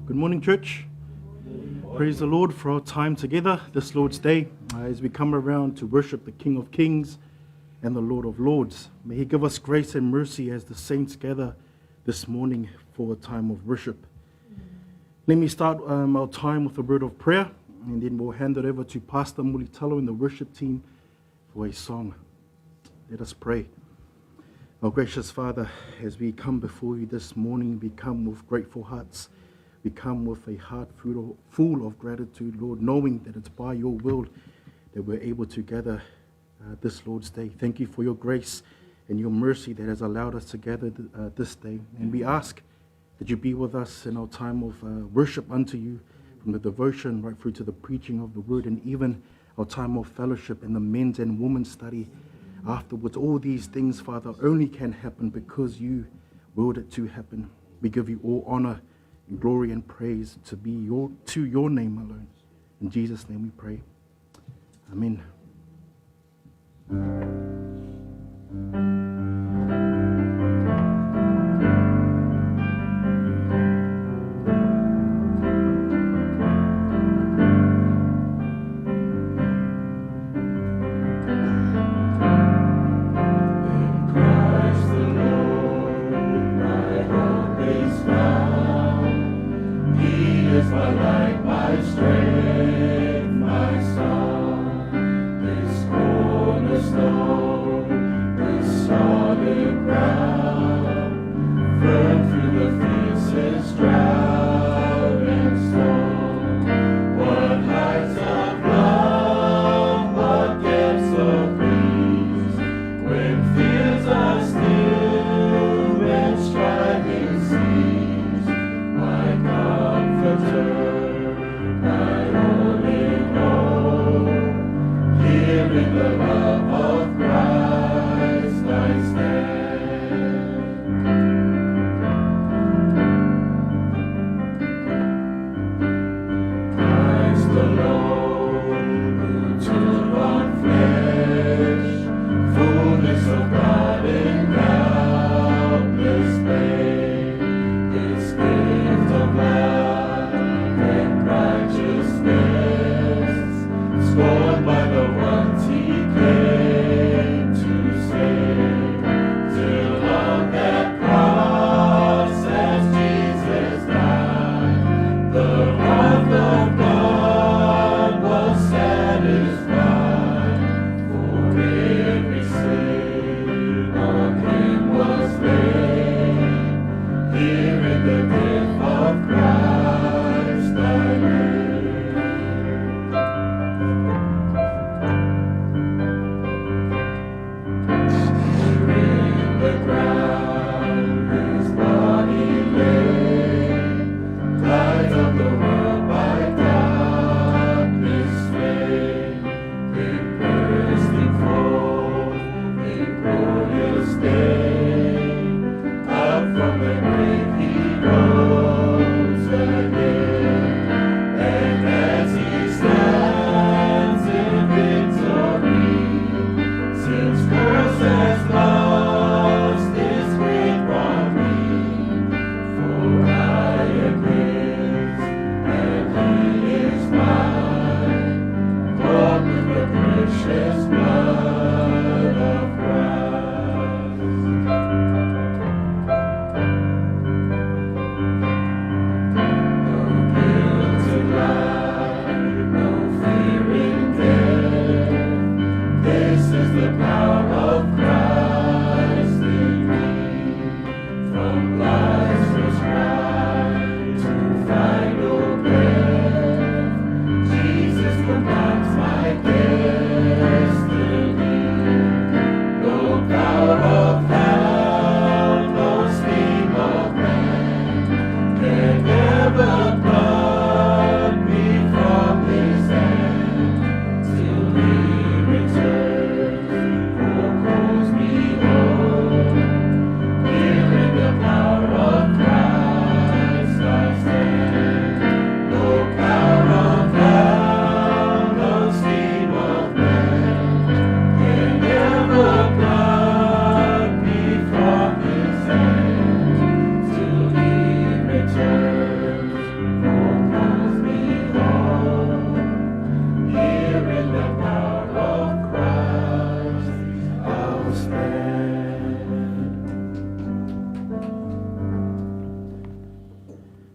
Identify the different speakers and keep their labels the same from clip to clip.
Speaker 1: Good morning, church. Praise the Lord for our time together this Lord's Day as we come around to worship the King of Kings and the Lord of Lords. May He give us grace and mercy as the saints gather this morning for a time of worship. Let me start our time with a word of prayer, and then we'll hand it over to Pastor Mulitalo and the worship team for a song. Let us pray. Our gracious Father, as we come before you this morning, we come with grateful hearts. We come with a heart full of gratitude, Lord, knowing that it's by your will that we're able to gather this Lord's Day. Thank you for your grace and your mercy that has allowed us to gather this day. And we ask that you be with us in our time of worship unto you, from the devotion right through to the preaching of the word, and even our time of fellowship and the men's and women's study afterwards. All these things, Father, only can happen because you willed it to happen. We give you all honor and glory and praise to your name alone. In Jesus' name we pray. Amen.
Speaker 2: My light, my strength, my song, this cornerstone.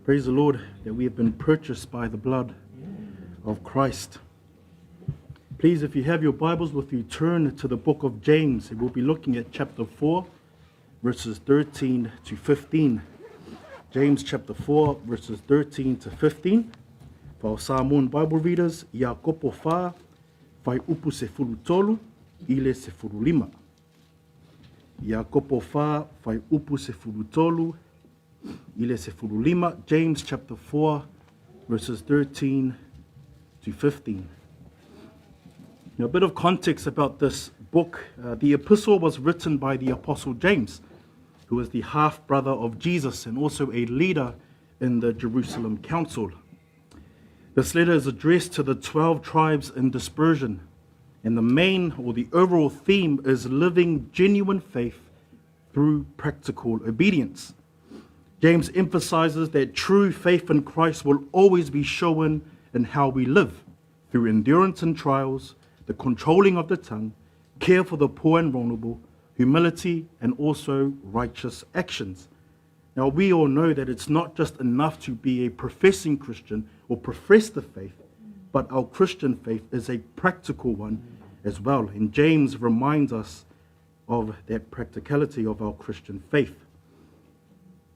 Speaker 1: Praise the Lord that we have been purchased by the blood of Christ. Please, if you have your Bibles with you, turn to the book of James. We'll be looking at chapter 4, verses 13 to 15. James chapter 4, verses 13 to 15. For our Samoan Bible readers, ia kopo wha, whai upu se furu tolu, ile se furu lima. Ia kopo wha, whai upu se furu tolu, ile se furu lima. James chapter 4, verses 13 to 15. Now, a bit of context about this book. The epistle was written by the Apostle James, who was the half-brother of Jesus and also a leader in the Jerusalem Council. This letter is addressed to the 12 tribes in dispersion, and the main or the overall theme is living genuine faith through practical obedience. James emphasizes that true faith in Christ will always be shown in how we live, through endurance in trials, the controlling of the tongue, care for the poor and vulnerable, humility, and also righteous actions. Now, we all know that it's not just enough to be a professing Christian or profess the faith, but our Christian faith is a practical one as well. And James reminds us of that practicality of our Christian faith.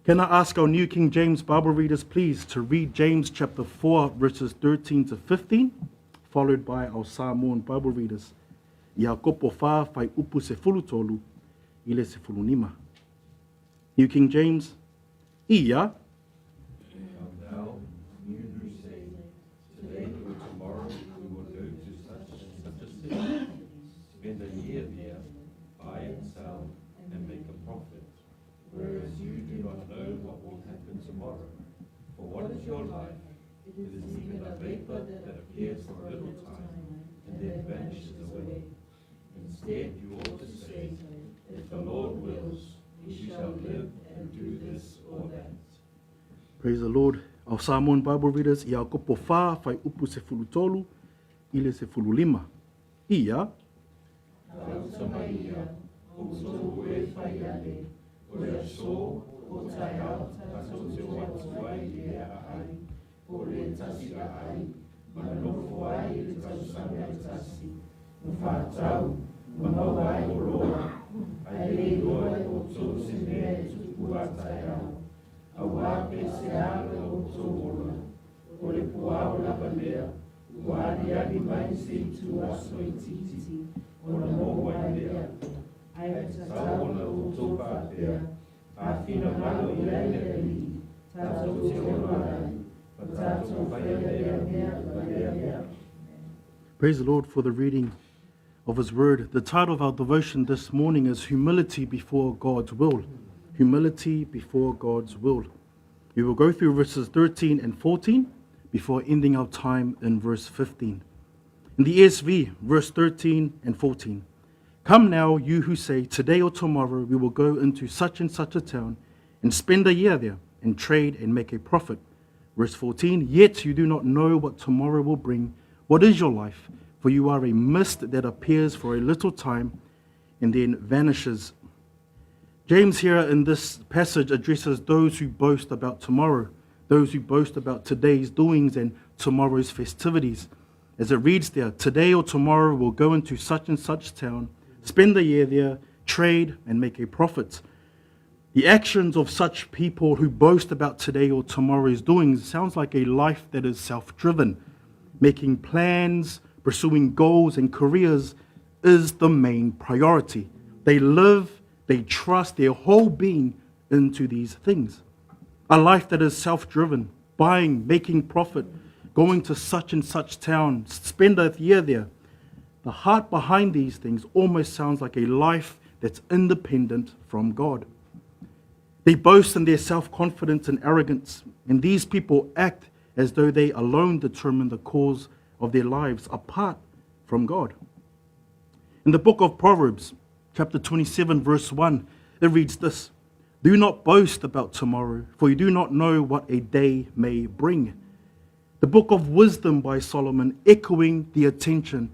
Speaker 1: Can I ask our New King James Bible readers, please, to read James chapter 4, verses 13 to 15, followed by our Samoan Bible readers. Ia kopo wha whai upu se fulu tolu, ile se fulu nima. New King James, ia.
Speaker 2: Come thou, you who say, today or tomorrow we will go to such and such a city, spend a year there, buy and sell, and make a profit. Whereas you do not know what will happen tomorrow. For what is your life? It is even a vapor that appears for a little time, and then vanishes away. Instead, you ought to say, if the Lord wills, we shall live and do this or that.
Speaker 1: Praise the Lord. Our Samoan Bible readers, ia kopo wha whai upu se fulu tolu, ile se fulu lima. Ia.
Speaker 2: Tautamaia, o tō e whai ane, o rea so, o tai au, tato te watu ai e a ai, o re tasi a ai, manofo ai e te tausanga e tasi, o whātau, manau ai o roa, ai e roa o tō se mea e tuku a tai au, a wape se ala o tō ora, o le puao lapa lea, o ari ani mai se tu aso i titi, o na mo ai lea, ai te taona o tō pāpea, a whina malo i leile e li, tātou te ora ai, pa tātou whaia lea mea, pa lea mea.
Speaker 1: Praise the Lord for the reading of His Word. The title of our devotion this morning is Humility Before God's Will. Humility before God's will. We will go through verses 13 and 14 before ending our time in verse 15. In the ESV, verse 13 and 14. Come now, you who say, today or tomorrow we will go into such and such a town and spend a year there and trade and make a profit. Verse 14, yet you do not know what tomorrow will bring. What is your life? For you are a mist that appears for a little time and then vanishes. James here in this passage addresses those who boast about tomorrow, those who boast about today's doings and tomorrow's festivities. As it reads there, today or tomorrow we'll go into such and such town, spend a year there, trade, and make a profit. The actions of such people who boast about today or tomorrow's doings sounds like a life that is self-driven. Making plans, pursuing goals and careers is the main priority. They live, they trust their whole being into these things. A life that is self-driven, buying, making profit, going to such and such town, spend a year there. The heart behind these things almost sounds like a life that's independent from God. They boast in their self-confidence and arrogance, and these people act as though they alone determine the cause of their lives apart from God. In the book of Proverbs, chapter 27, verse 1, it reads this, do not boast about tomorrow, for you do not know what a day may bring. The book of Wisdom by Solomon echoing the attention,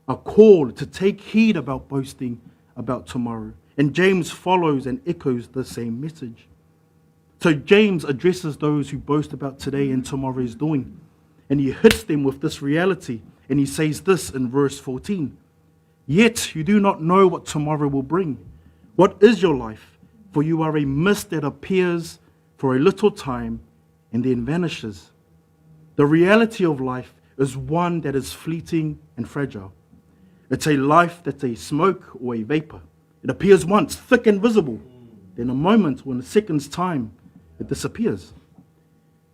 Speaker 1: a call to take heed about boasting about tomorrow. And James follows and echoes the same message. So James addresses those who boast about today and tomorrow's doing. And he hits them with this reality. And he says this in verse 14. Yet you do not know what tomorrow will bring. What is your life? For you are a mist that appears for a little time and then vanishes. The reality of life is one that is fleeting and fragile. It's a life that's a smoke or a vapor. It appears once, thick and visible. Then a moment, or in a second's time, it disappears.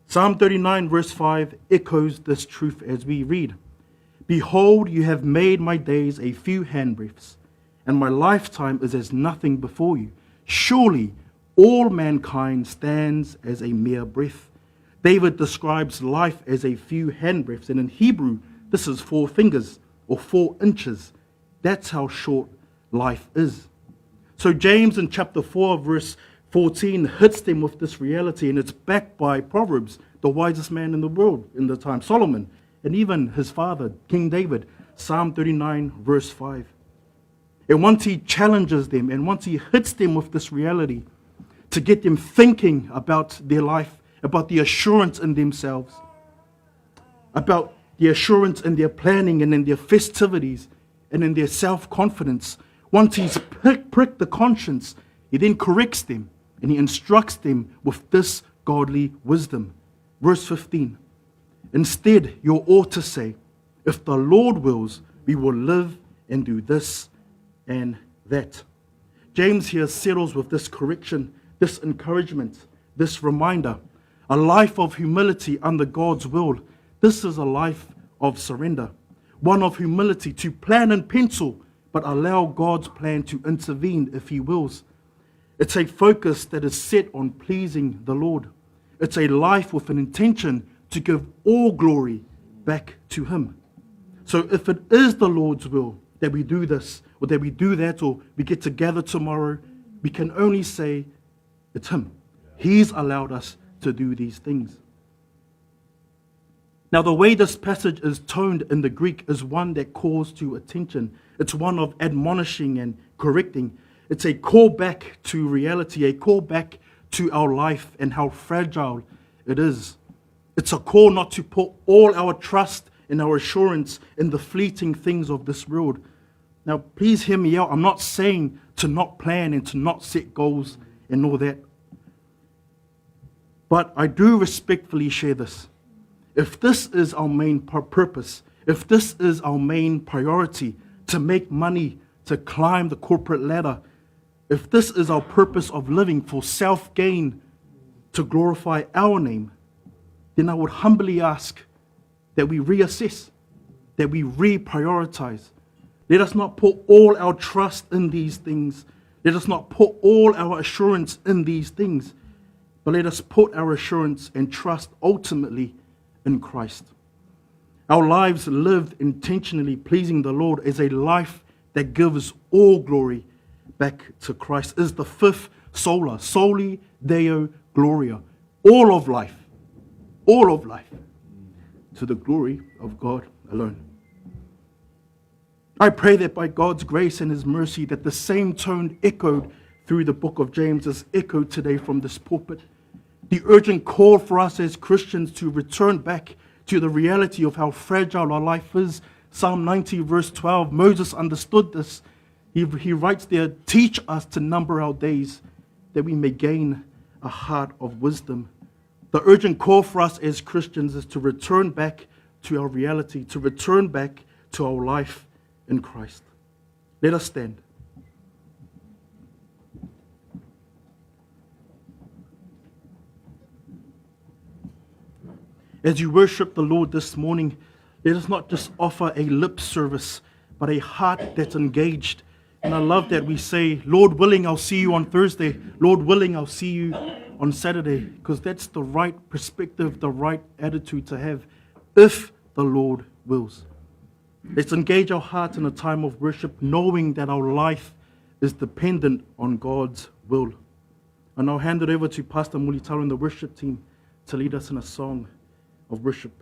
Speaker 1: Psalm 39 verse 5 echoes this truth as we read. Behold, you have made my days a few handbreadths, and my lifetime is as nothing before you. Surely all mankind stands as a mere breath. David describes life as a few handbreadths, and in Hebrew, this is 4 fingers or 4 inches. That's how short life is. So James in chapter 4 verse 14 hits them with this reality, and it's backed by Proverbs, the wisest man in the world in the time, Solomon, and even his father, King David, Psalm 39 verse 5. And once he challenges them, and once he hits them with this reality, to get them thinking about their life, about the assurance in themselves, about the assurance in their planning and in their festivities and in their self-confidence. Once he's pricked the conscience, he then corrects them and he instructs them with this godly wisdom. Verse 15. Instead, you ought to say, if the Lord wills, we will live and do this and that. James here settles with this correction, this encouragement, this reminder. A life of humility under God's will. This is a life of surrender. One of humility to plan in pencil, but allow God's plan to intervene if he wills. It's a focus that is set on pleasing the Lord. It's a life with an intention to give all glory back to him. So if it is the Lord's will that we do this, or that we do that, or we get together tomorrow, we can only say it's him. He's allowed us to do these things. Now, the way this passage is toned in the Greek is one that calls to attention. It's one of admonishing and correcting. It's a call back to reality, a call back to our life and how fragile it is. It's a call not to put all our trust and our assurance in the fleeting things of this world. Now, please hear me out. I'm not saying to not plan and to not set goals and all that. But I do respectfully share this. If this is our main purpose, if this is our main priority, to make money, to climb the corporate ladder, if this is our purpose of living for self-gain, to glorify our name, then I would humbly ask that we reassess, that we reprioritize. Let us not put all our trust in these things. Let us not put all our assurance in these things, but let us put our assurance and trust ultimately in Christ. Our lives lived intentionally pleasing the Lord is a life that gives all glory back to Christ. Is the 5th sola, soli Deo gloria. All of life to the glory of God alone. I pray that by God's grace and his mercy that the same tone echoed through the book of James is echoed today from this pulpit. The urgent call for us as Christians to return back to the reality of how fragile our life is. Psalm 90 verse 12, Moses understood this. He writes there, teach us to number our days that we may gain a heart of wisdom. The urgent call for us as Christians is to return back to our reality, to return back to our life in Christ. Let us stand. As you worship the Lord this morning, let us not just offer a lip service, but a heart that's engaged. And I love that we say, Lord willing, I'll see you on Thursday. Lord willing, I'll see you on Saturday. Because that's the right perspective, the right attitude to have, if the Lord wills. Let's engage our hearts in a time of worship, knowing that our life is dependent on God's will. And I'll hand it over to Pastor Mulitaro and the worship team to lead us in a song of worship.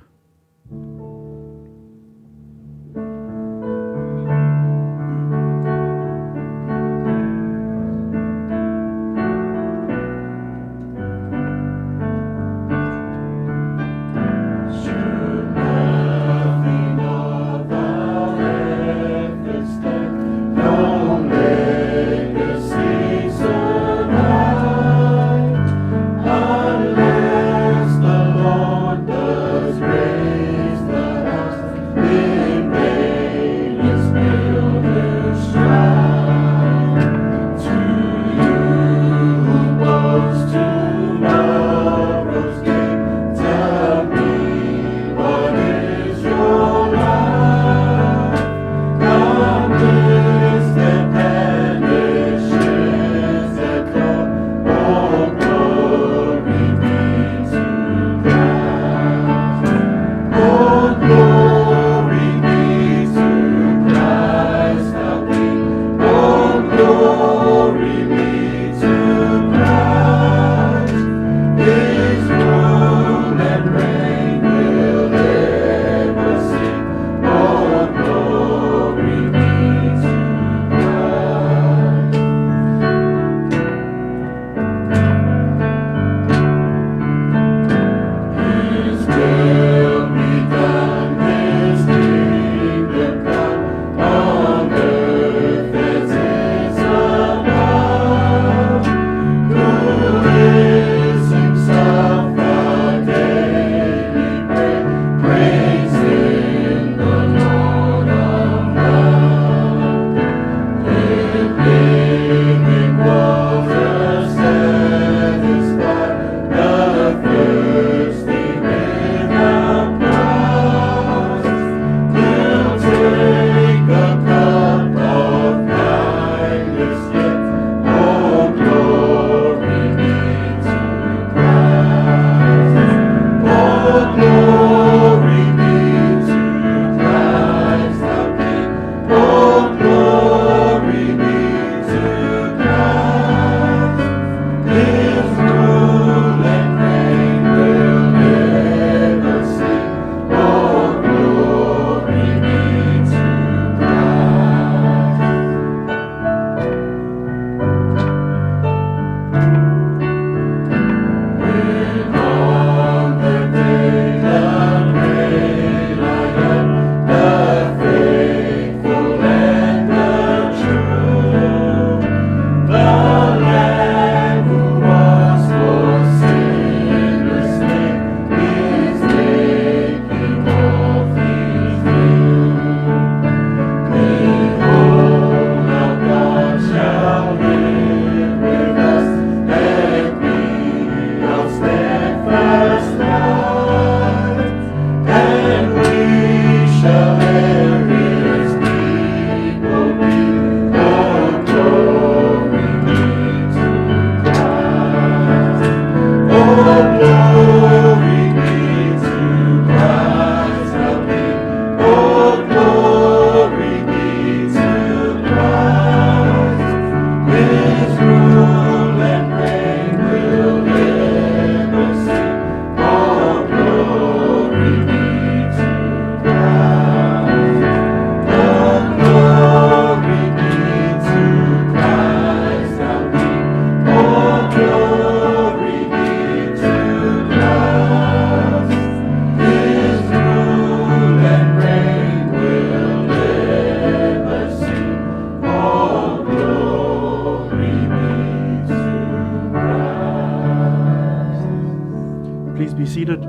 Speaker 1: Please be seated.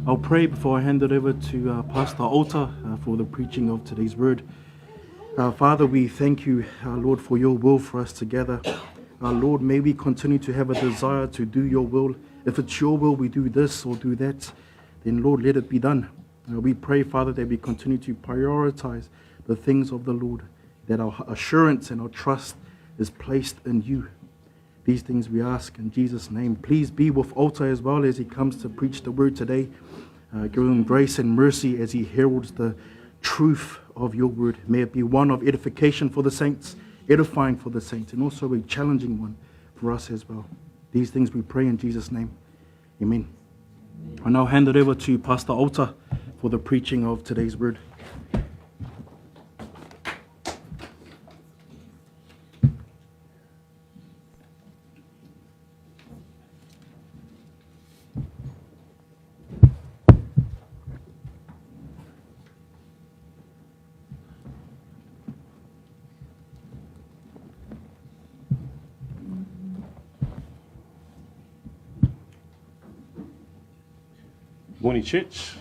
Speaker 1: I'll pray before I hand it over to Pastor Alta for the preaching of today's word. Father, we thank you, Lord, for your will for us together. Lord, may we continue to have a desire to do your will. If it's your will, we do this or do that, then Lord, let it be done. We pray, Father, that we continue to prioritize the things of the Lord, that our assurance and our trust is placed in you. These things we ask in Jesus' name. Please be with Alta as well as he comes to preach the word today. Give him grace and mercy as he heralds the truth of your word. May it be one of edification for the saints, edifying for the saints, and also a challenging one for us as well. These things we pray in Jesus' name. Amen. I now hand it over to Pastor Alta for the preaching of today's word.
Speaker 3: Morning, church.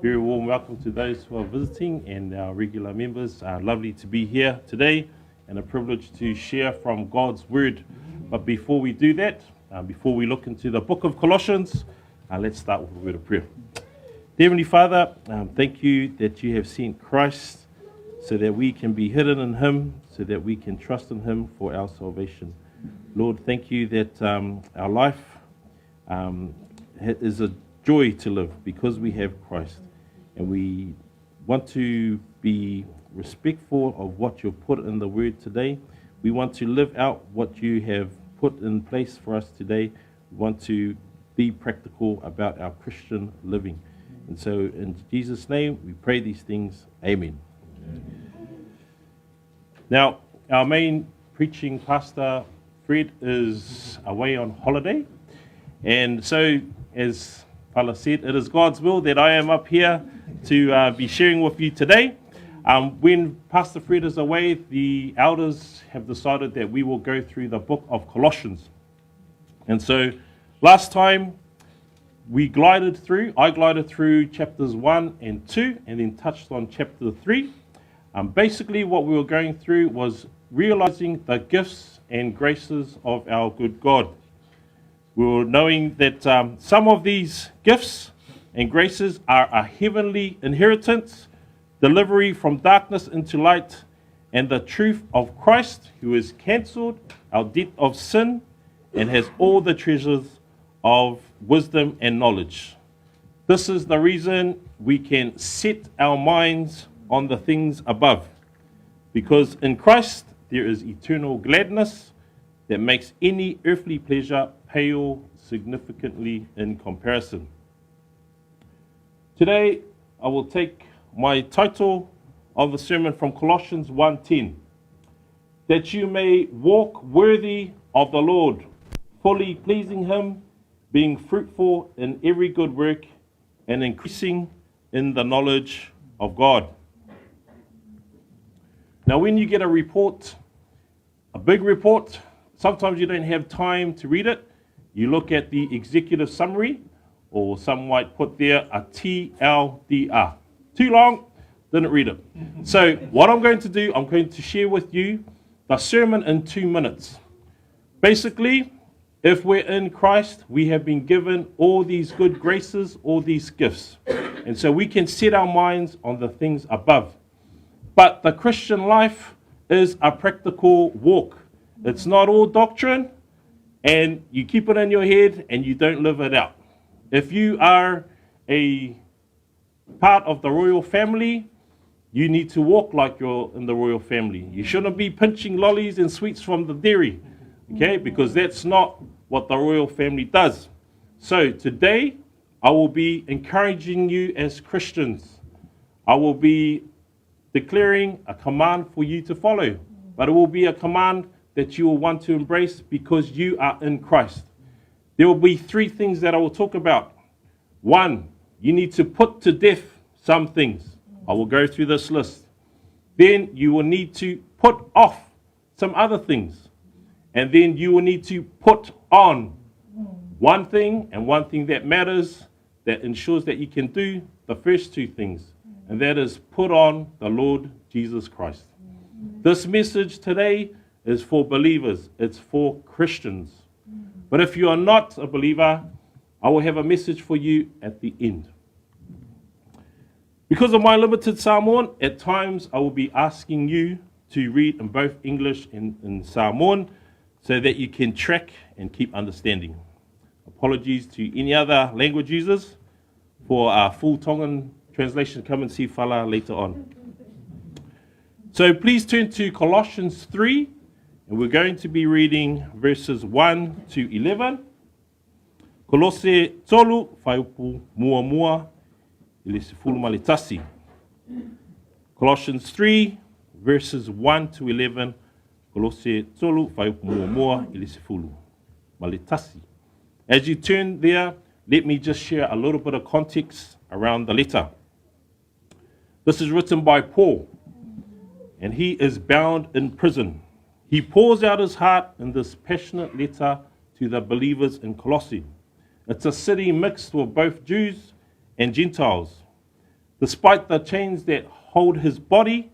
Speaker 3: Very warm welcome to those who are visiting and our regular members. Lovely to be here today and a privilege to share from God's word. But before we do that, before we look into the book of Colossians, let's start with a word of prayer. Dear Heavenly Father, thank you that you have sent Christ so that we can be hidden in him, so that we can trust in him for our salvation. Lord, thank you that our life is a joy to live because we have Christ, and we want to be respectful of what you've put in the word today. We want to live out what you have put in place for us today. We want to be practical about our Christian living. And so in Jesus' name we pray these things. Amen. Now, our main preaching pastor Fred is away on holiday, and so as Fala said, it is God's will that I am up here to be sharing with you today. When Pastor Fred is away, the elders have decided that we will go through the book of Colossians. And so last time I glided through chapters 1 and 2 and then touched on chapter 3. Basically what we were going through was realizing the gifts and graces of our good God. We were knowing that some of these gifts and graces are a heavenly inheritance, delivery from darkness into light, and the truth of Christ, who has cancelled our debt of sin and has all the treasures of wisdom and knowledge. This is the reason we can set our minds on the things above, because in Christ there is eternal gladness that makes any earthly pleasure pale significantly in comparison. Today, I will take my title of the sermon from Colossians 1:10, that you may walk worthy of the Lord, fully pleasing him, being fruitful in every good work, and increasing in the knowledge of God. Now, when you get a report, a big report, sometimes you don't have time to read it. You look at the executive summary, or some might put there a TLDR. Too long, didn't read it. So what I'm going to do, I'm going to share with you the sermon in 2 minutes. Basically, if we're in Christ, we have been given all these good graces, all these gifts. And so we can set our minds on the things above. But the Christian life is a practical walk. It's not all doctrine, and you keep it in your head and you don't live it out. If you are a part of the royal family, you need to walk like you're in the royal family. You shouldn't be pinching lollies and sweets from the dairy, okay? Because that's not what the royal family does. So today, I will be encouraging you as Christians. I will be declaring a command for you to follow, but it will be a command that you will want to embrace because you are in Christ. There will be 3 things that I will talk about. 1, you need to put to death some things. I will go through this list. Then you will need to put off some other things. And then you will need to put on one thing and one thing that matters, that ensures that you can do the first two things, and that is put on the Lord Jesus Christ. This message today is for believers. It's for Christians. But if you are not a believer, I will have a message for you at the end. Because of my limited Samoan, at times I will be asking you to read in both English and in Samoan so that you can track and keep understanding. Apologies to any other language users. For our full Tongan translation, come and see Fala later on. So please turn to Colossians 3, and we're going to be reading verses 1 to 11. Kolosse tolu whaiupu mua mua I le sefulu ma le tasi. Colossians 3, verses 1 to 11. Kolosse tolu whaiupu mua mua I le sefulu ma le tasi. As you turn there, let me just share a little bit of context around the letter. This is written by Paul, and he is bound in prison. He pours out his heart in this passionate letter to the believers in Colossae. It's a city mixed with both Jews and Gentiles. Despite the chains that hold his body,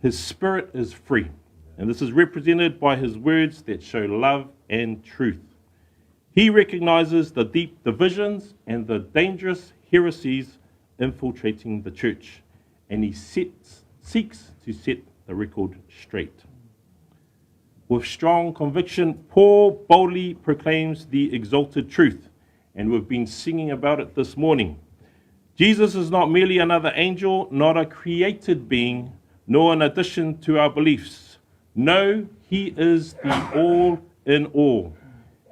Speaker 3: his spirit is free. And this is represented by his words that show love and truth. He recognizes the deep divisions and the dangerous heresies infiltrating the church, and he seeks to set the record straight. With strong conviction, Paul boldly proclaims the exalted truth, and we've been singing about it this morning. Jesus is not merely another angel, not a created being, nor an addition to our beliefs. No, he is the all in all,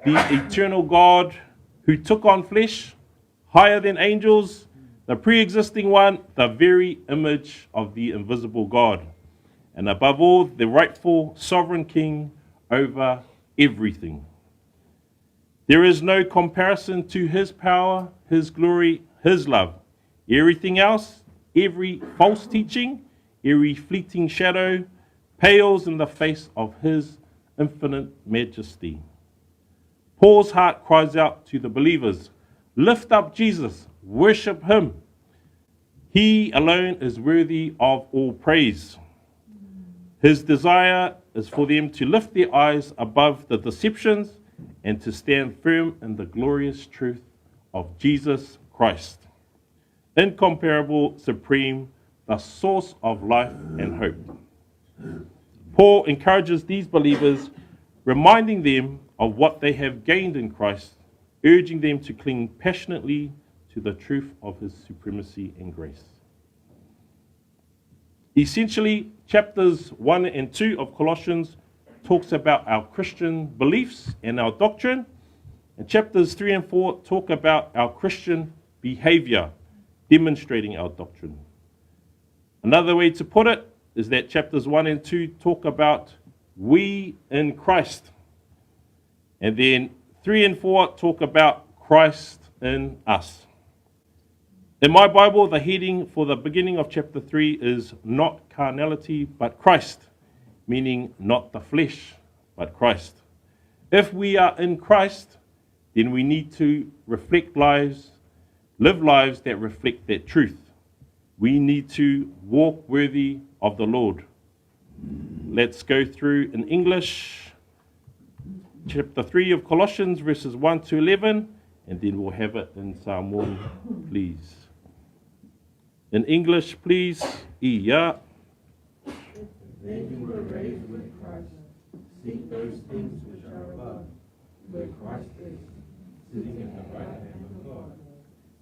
Speaker 3: the eternal God who took on flesh, higher than angels, the pre-existing one, the very image of the invisible God, and above all, the rightful sovereign king over everything. There is no comparison to his power, his glory, his love. Everything else, every false teaching, every fleeting shadow, pales in the face of his infinite majesty. Paul's heart cries out to the believers, lift up Jesus, worship him. He alone is worthy of all praise. His desire is for them to lift their eyes above the deceptions and to stand firm in the glorious truth of Jesus Christ. Incomparable, supreme, the source of life and hope. Paul encourages these believers, reminding them of what they have gained in Christ, urging them to cling passionately to the truth of his supremacy and grace. Essentially, chapters 1 and 2 of Colossians talks about our Christian beliefs and our doctrine, and chapters 3 and 4 talk about our Christian behavior, demonstrating our doctrine. Another way to put it is that chapters 1 and 2 talk about we in Christ. And then 3 and 4 talk about Christ in us. In my Bible, the heading for the beginning of chapter 3 is not carnality, but Christ, meaning not the flesh, but Christ. If we are in Christ, then we need to live lives that reflect that truth. We need to walk worthy of the Lord. Let's go through in English, chapter 3 of Colossians, verses 1 to 11, and then we'll have it in Samoan, please. In English, please. Iya.
Speaker 2: Then you were raised with Christ. Seek those things which are above, where Christ is, sitting at the right hand of God.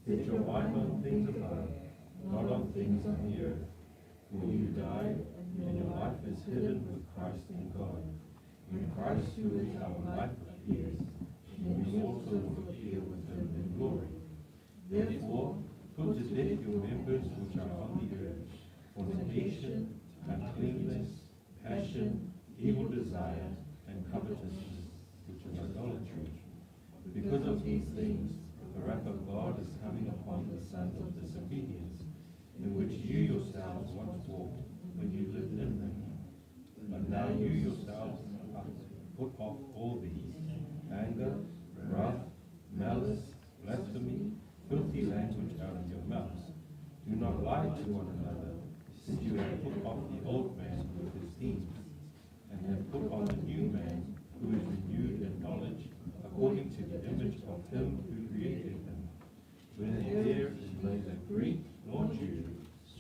Speaker 2: Set your mind on things above, not on things on the earth. For you died, and your life is hidden with Christ in God. In Christ, who is our life, appears, and you also will appear with him in glory. Therefore, put to death your members which are on the earth, fornication, uncleanness, passion, evil desire, and covetousness, which is idolatry. Because of these things, the wrath of God is coming upon the sons of disobedience, in which you yourselves once walked when you lived in them. But now you yourselves put off all these: anger, wrath, malice, one another, since you have put off the old man with his deeds, and have put on the new man, who is renewed in knowledge, according to the image of him who created him. Where there is neither Greek nor Jew,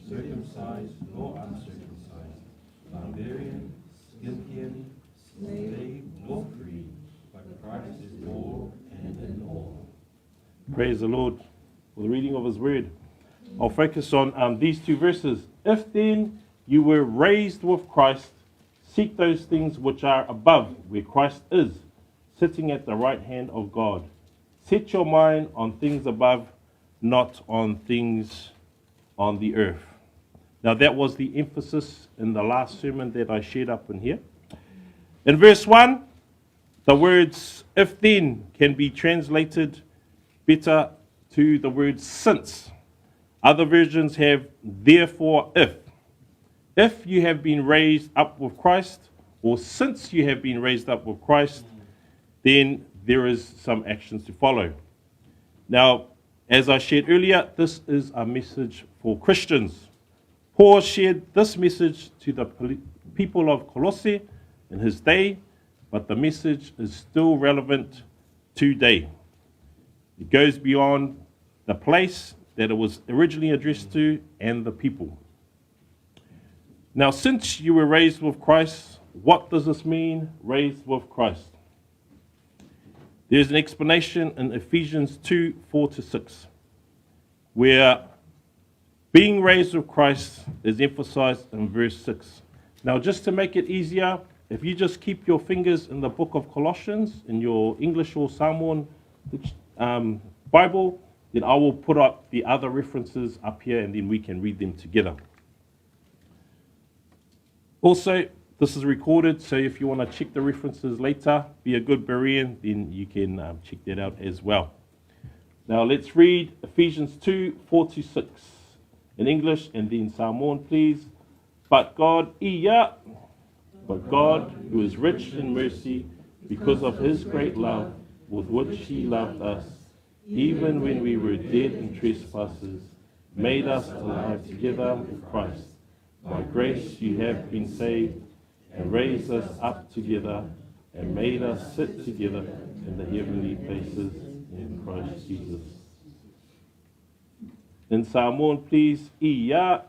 Speaker 2: circumcised nor uncircumcised, barbarian, Scythian, slave nor free, but Christ is all and in all.
Speaker 3: Praise the Lord for the reading of his word. I'll focus on these two verses. If then you were raised with Christ, seek those things which are above, where Christ is, sitting at the right hand of God. Set your mind on things above, not on things on the earth. Now that was the emphasis in the last sermon that I shared up in here. In verse 1, the words if then can be translated better to the word since. Other versions have therefore if. If you have been raised up with Christ, or since you have been raised up with Christ, then there is some actions to follow. Now, as I shared earlier, this is a message for Christians. Paul shared this message to the people of Colossae in his day, but the message is still relevant today. It goes beyond the place that it was originally addressed to and the people. Now, since you were raised with Christ, what does this mean, raised with Christ? There's an explanation in Ephesians 2, 4-6, where being raised with Christ is emphasized in verse 6. Now, just to make it easier, if you just keep your fingers in the book of Colossians, in your English or Samoan Bible, then I will put up the other references up here and then we can read them together. Also, this is recorded, so if you want to check the references later, be a good Berean, then you can check that out as well. Now let's read Ephesians 2, 4-6 in English and then Samoan, please. But God, who is rich in mercy, because of his great love with which he loved us, even when we were dead in trespasses, made us alive together with Christ. By grace you have been saved, and raised us up together, and made us sit together in the heavenly places in Christ Jesus. In Samoan, please, Iya.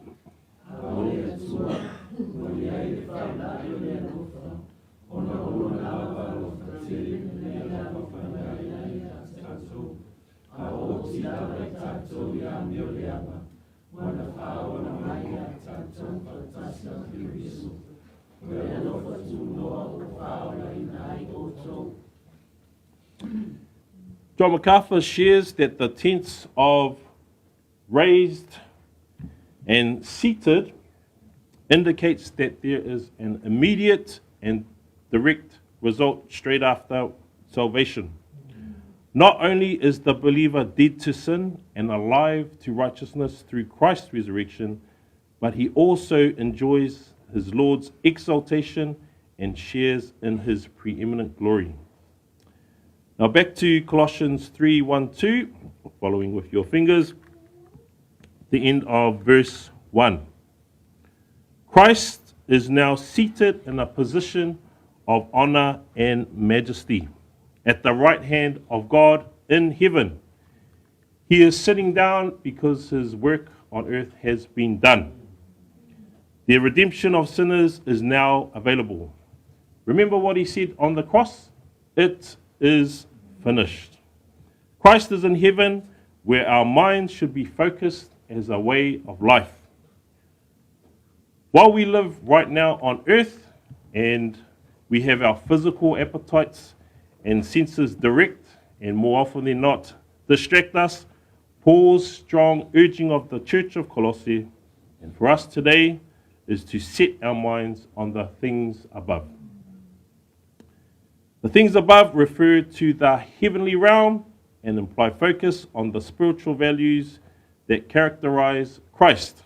Speaker 3: John MacArthur shares that the tense of raised and seated indicates that there is an immediate and direct result straight after salvation. Not only is the believer dead to sin and alive to righteousness through Christ's resurrection, but he also enjoys his Lord's exaltation and shares in his preeminent glory. Now back to Colossians 3, 1-2, following with your fingers, the end of verse 1. Christ is now seated in a position of honor and majesty at the right hand of God in heaven. He is sitting down because his work on earth has been done. The redemption of sinners is now available. Remember what he said on the cross? It is finished. Christ is in heaven, where our minds should be focused as a way of life. While we live right now on earth and we have our physical appetites and senses direct and more often than not distract us, Paul's strong urging of the church of Colossae and for us today is to set our minds on the things above. The things above refer to the heavenly realm and imply focus on the spiritual values that characterize Christ,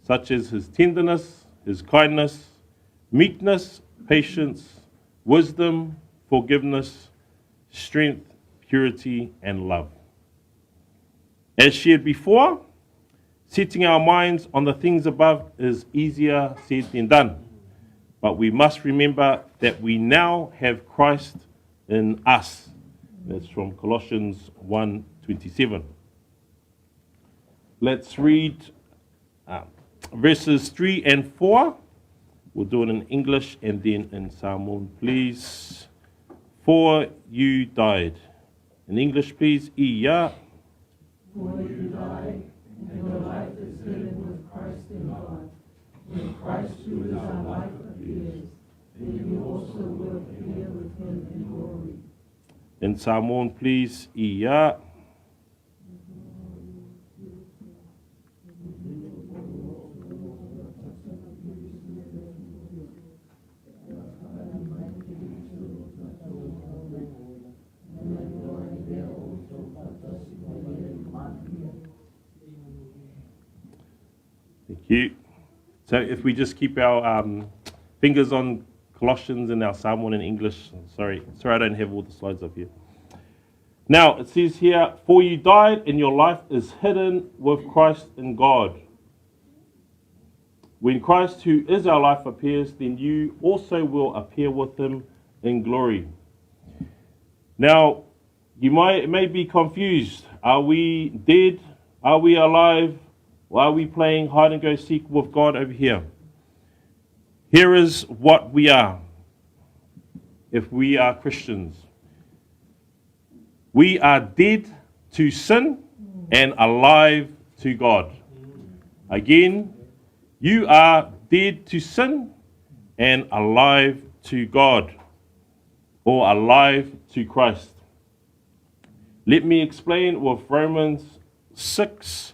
Speaker 3: such as his tenderness, his kindness, meekness, patience, wisdom, forgiveness, strength, purity, and love. As shared before, Setting our minds on the things above is easier said than done. But we must remember that we now have Christ in us. That's from Colossians 1:27. Let's read verses 3 and 4. We'll do it in English and then in Samoan, please. For you died. In English, please. Ia.
Speaker 2: For you died, and your life is hidden with Christ in God. When Christ, who is our life, appears, then you also will appear with him in glory.
Speaker 3: In Samoan, please. Ia. Thank you. So if we just keep our fingers on Colossians and our Samoan in English. Sorry, I don't have all the slides up here. Now, it says here, for you died and your life is hidden with Christ in God. When Christ, who is our life, appears, then you also will appear with him in glory. Now, you may be confused. Are we dead? Are we alive? Or are we playing hide and go seek with God over here? Here is what we are, if we are Christians. We are dead to sin and alive to God. Again, you are dead to sin and alive to God, or alive to Christ. Let me explain with Romans 6,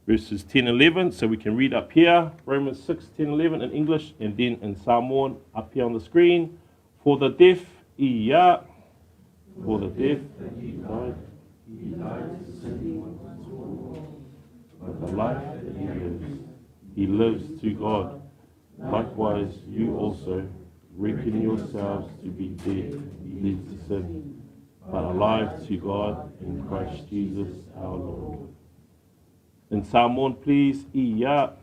Speaker 3: verses 10 and 11, so we can read up here, Romans 6, 10, 11 in English, and then in Samoan up here on the screen. For the deaf, ia, for the deaf, he died to sin, but the life that he lives to God. Likewise, you also reckon yourselves to be dead to sin, but alive to God in Christ Jesus our Lord. In Samoan, please, ia.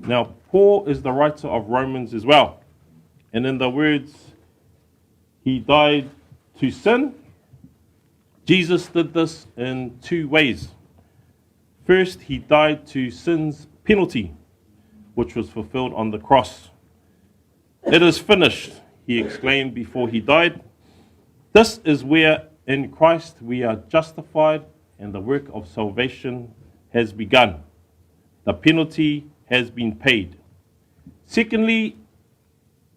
Speaker 3: Now, Paul is the writer of Romans as well. And in the words, he died to sin, Jesus did this in two ways. First, he died to sin's penalty, which was fulfilled on the cross. It is finished, he exclaimed before he died. This is where in Christ we are justified and the work of salvation has begun. The penalty has been paid. Secondly,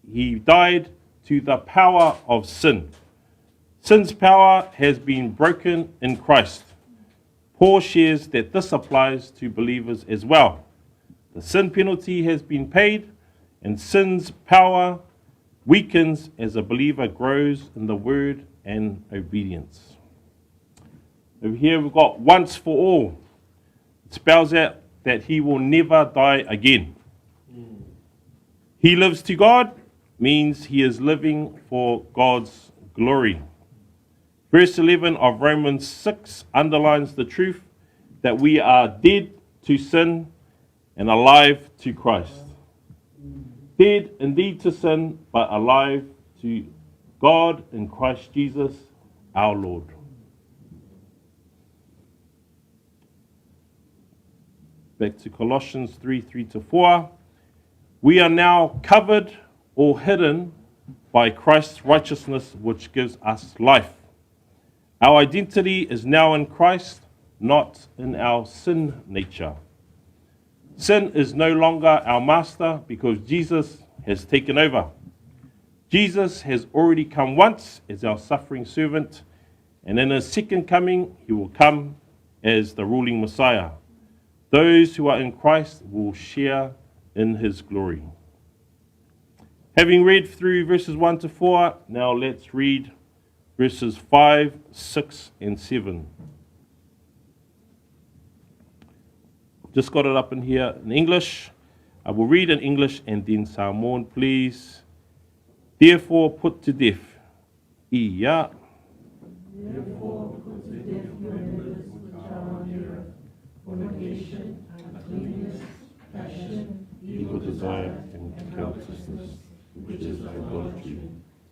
Speaker 3: he died to the power of sin. Sin's power has been broken in Christ. Paul shares that this applies to believers as well. The sin penalty has been paid, and sin's power weakens as a believer grows in the word and obedience. Over here we've got once for all. It spells out that he will never die again. He lives to God means he is living for God's glory. Verse 11 of Romans 6 underlines the truth that we are dead to sin and alive to Christ. Dead indeed to sin, but alive to God in Christ Jesus our Lord. Back to Colossians 3, 3-4. We are now covered or hidden by Christ's righteousness, which gives us life. Our identity is now in Christ, not in our sin nature. Sin is no longer our master because Jesus has taken over. Jesus has already come once as our suffering servant, and in his second coming, he will come as the ruling Messiah. Those who are in Christ will share in his glory. Having read through verses 1 to 4, now let's read verses 5, 6, and 7. Just got it up in here in English. I will read in English and then Samoan, please. Therefore put to death. Ia.
Speaker 2: Therefore put to death your members which are on the earth, fornication, uncleanness, passion, evil desire, and covetousness, which is idolatry.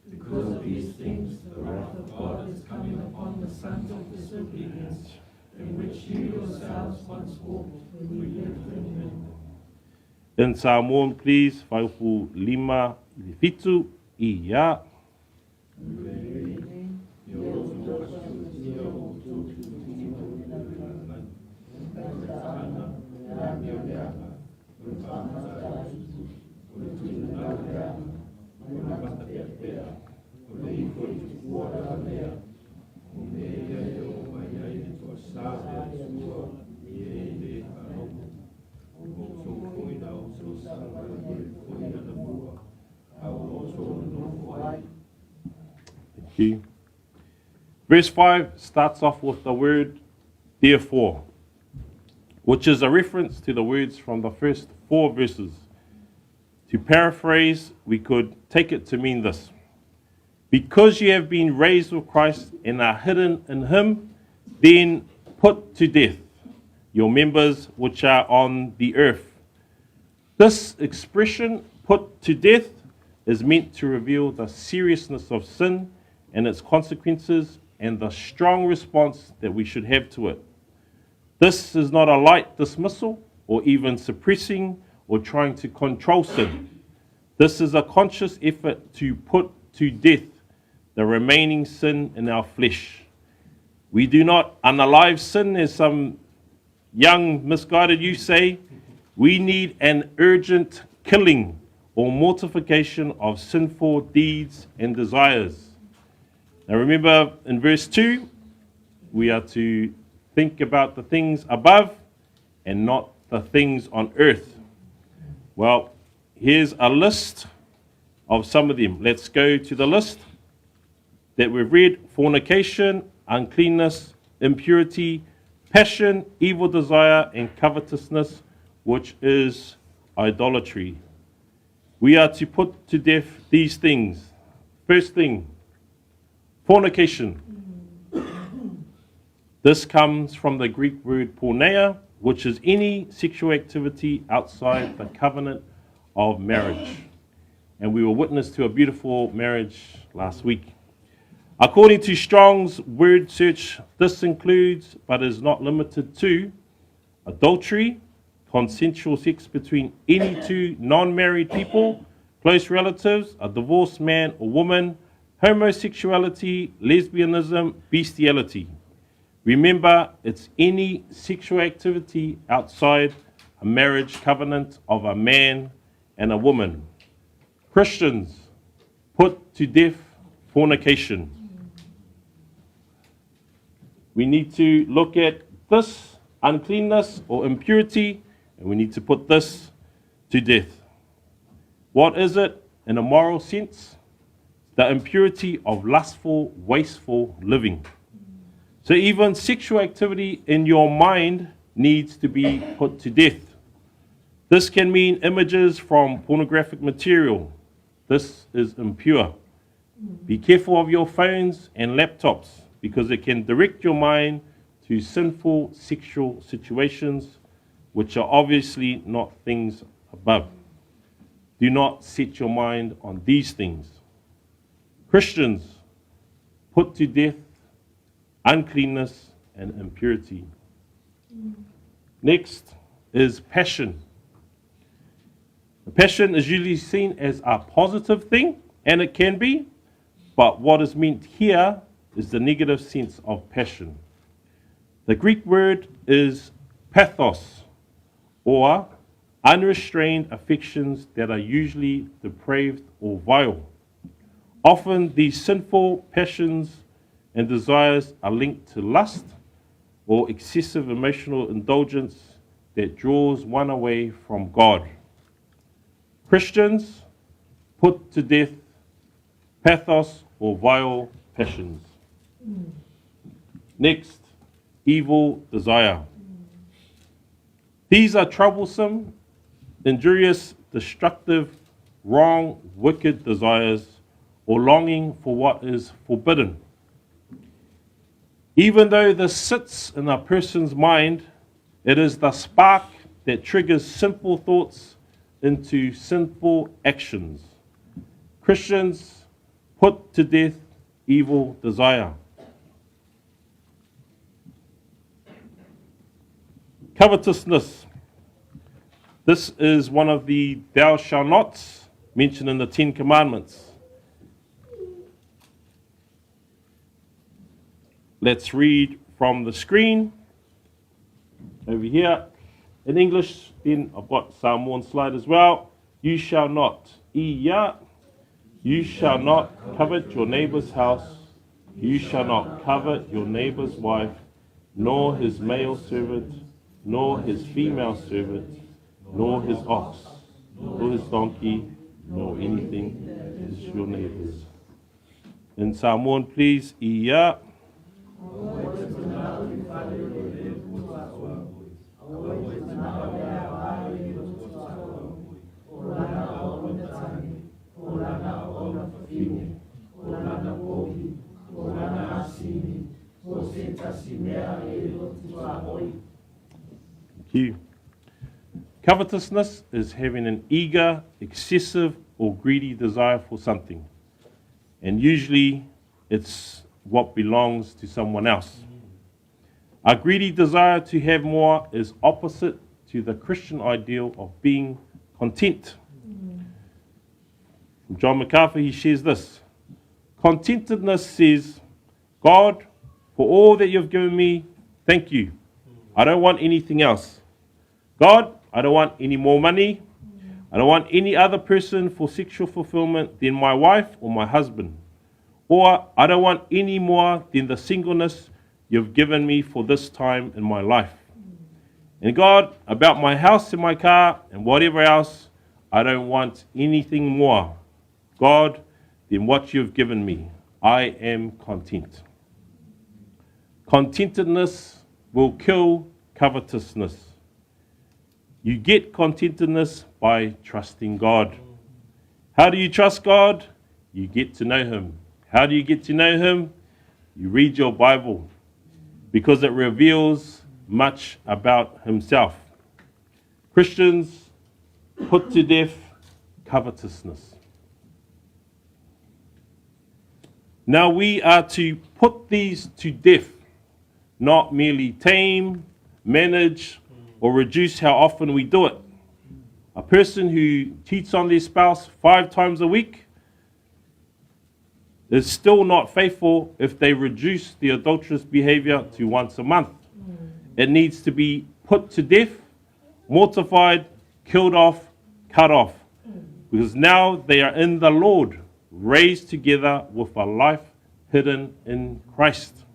Speaker 2: Because of these things, the wrath of God is coming upon the sons of disobedience, in which you yourselves once walked when you lived in them.
Speaker 3: In Samoan, please, whaipu 5 i whitu, ia. Thank you. Verse 5 starts off with the word therefore, which is a reference to the words from the first 4 verses. To paraphrase, we could take it to mean this: because you have been raised with Christ and are hidden in him, then put to death your members which are on the earth. This expression, put to death, is meant to reveal the seriousness of sin and its consequences and the strong response that we should have to it. This is not a light dismissal or even suppressing or trying to control sin. This is a conscious effort to put to death the remaining sin in our flesh. We do not unalive sin, as some young misguided youth say. We need an urgent killing or mortification of sinful deeds and desires. Now remember, in verse 2, we are to think about the things above and not the things on earth. Well, here's a list of some of them. Let's go to the list that we've read: fornication, uncleanness, impurity, passion, evil desire, and covetousness, which is idolatry. We are to put to death these things. First thing, fornication. This comes from the Greek word porneia, which is any sexual activity outside the covenant of marriage. And we were witness to a beautiful marriage last week. According to Strong's word search, this includes, but is not limited to, adultery, consensual sex between any 2 non-married people, close relatives, a divorced man or woman, homosexuality, lesbianism, bestiality. Remember, it's any sexual activity outside a marriage covenant of a man and a woman. Christians, put to death fornication. We need to look at this uncleanness or impurity, and we need to put this to death. What is it in a moral sense? The impurity of lustful, wasteful living. So even sexual activity in your mind needs to be put to death. This can mean images from pornographic material. This is impure. Be careful of your phones and laptops, because it can direct your mind to sinful sexual situations, which are obviously not things above. Do not set your mind on these things. Christians, put to death uncleanness and impurity. Next is passion. Passion is usually seen as a positive thing, and it can be, but what is meant here is the negative sense of passion. The Greek word is pathos, or unrestrained affections that are usually depraved or vile. Often these sinful passions and desires are linked to lust or excessive emotional indulgence that draws one away from God. Christians, put to death pathos or vile passions. Next, evil desire. These are troublesome, injurious, destructive, wrong, wicked desires or longing for what is forbidden. Even though this sits in a person's mind, it is the spark that triggers simple thoughts into sinful actions. Christians, put to death evil desire. Covetousness. This is one of the thou shalt nots mentioned in the 10 Commandments. Let's read from the screen over here. In English, then I've got Samoan slide as well. You shall not. Iya. You shall not covet your neighbor's house. You shall not covet your neighbor's wife, nor his male servant, nor his female servant, nor his ox, nor his donkey, nor anything that is your neighbor's. In Samoan, please. Iya. Thank you. Covetousness is having an eager, excessive, or greedy desire for something. And usually it's what belongs to someone else. A greedy desire to have more is opposite to the Christian ideal of being content. From John MacArthur, he shares this. Contentedness says, God, for all that you've given me, thank you. I don't want anything else. God, I don't want any more money. I don't want any other person for sexual fulfillment than my wife or my husband. Or I don't want any more than the singleness you've given me for this time in my life. And God, about my house and my car and whatever else, I don't want anything more, God, than what you've given me. I am content. Contentedness will kill covetousness. You get contentedness by trusting God. How do you trust God? You get to know Him. How do you get to know Him? You read your Bible because it reveals much about Himself. Christians, put to death covetousness. Now we are to put these to death, not merely tame, manage, or reduce how often we do it. A person who cheats on their spouse 5 times a week is still not faithful if they reduce the adulterous behavior to once a month. It needs to be put to death, mortified, killed off, cut off, because now they are in the Lord, raised together with a life hidden in Christ.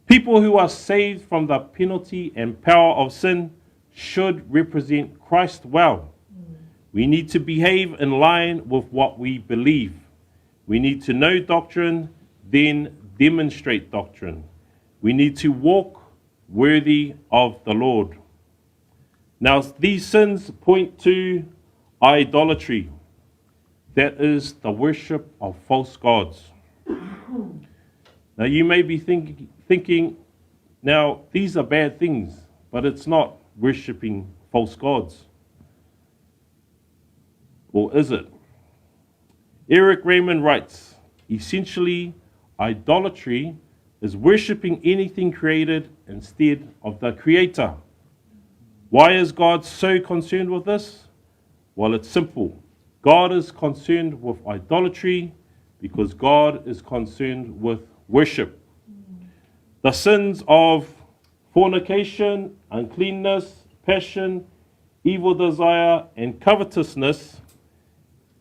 Speaker 3: People who are saved from the penalty and power of sin should represent Christ well. We need to behave in line with what we believe. We need to know doctrine, then demonstrate doctrine. We need to walk worthy of the Lord. Now, these sins point to idolatry. That is the worship of false gods. Now, you may be thinking, now, these are bad things, but it's not worshipping false gods. Or is it? Eric Raymond writes, essentially, idolatry is worshipping anything created instead of the Creator. Why is God so concerned with this? Well, it's simple. God is concerned with idolatry because God is concerned with worship. The sins of fornication, uncleanness, passion, evil desire, and covetousness,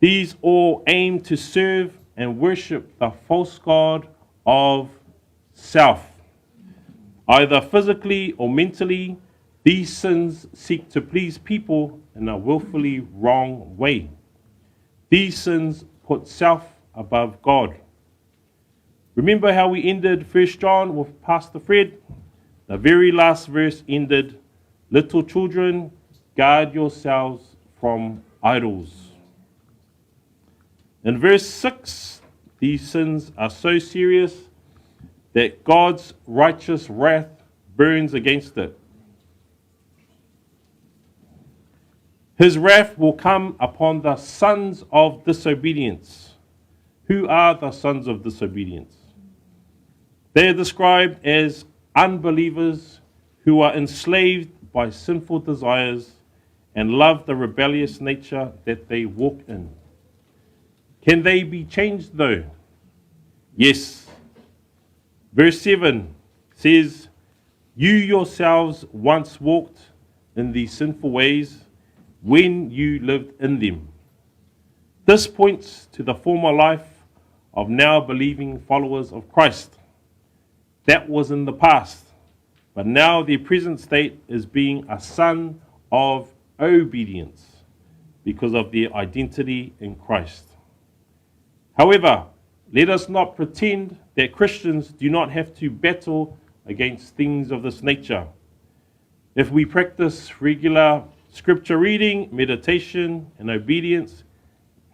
Speaker 3: these all aim to serve and worship the false god of self. Either physically or mentally, these sins seek to please people in a willfully wrong way. These sins put self above God. Remember how we ended 1 John with Pastor Fred? The very last verse ended, "Little children, guard yourselves from idols." In verse 6, these sins are so serious that God's righteous wrath burns against it. His wrath will come upon the sons of disobedience. Who are the sons of disobedience? They are described as unbelievers who are enslaved by sinful desires and love the rebellious nature that they walk in. Can they be changed though? Yes. Verse 7 says, "You yourselves once walked in these sinful ways when you lived in them." This points to the former life of now believing followers of Christ. That was in the past, but now their present state is being a son of obedience because of their identity in Christ. However, let us not pretend that Christians do not have to battle against things of this nature. If we practice regular scripture reading, meditation, and obedience,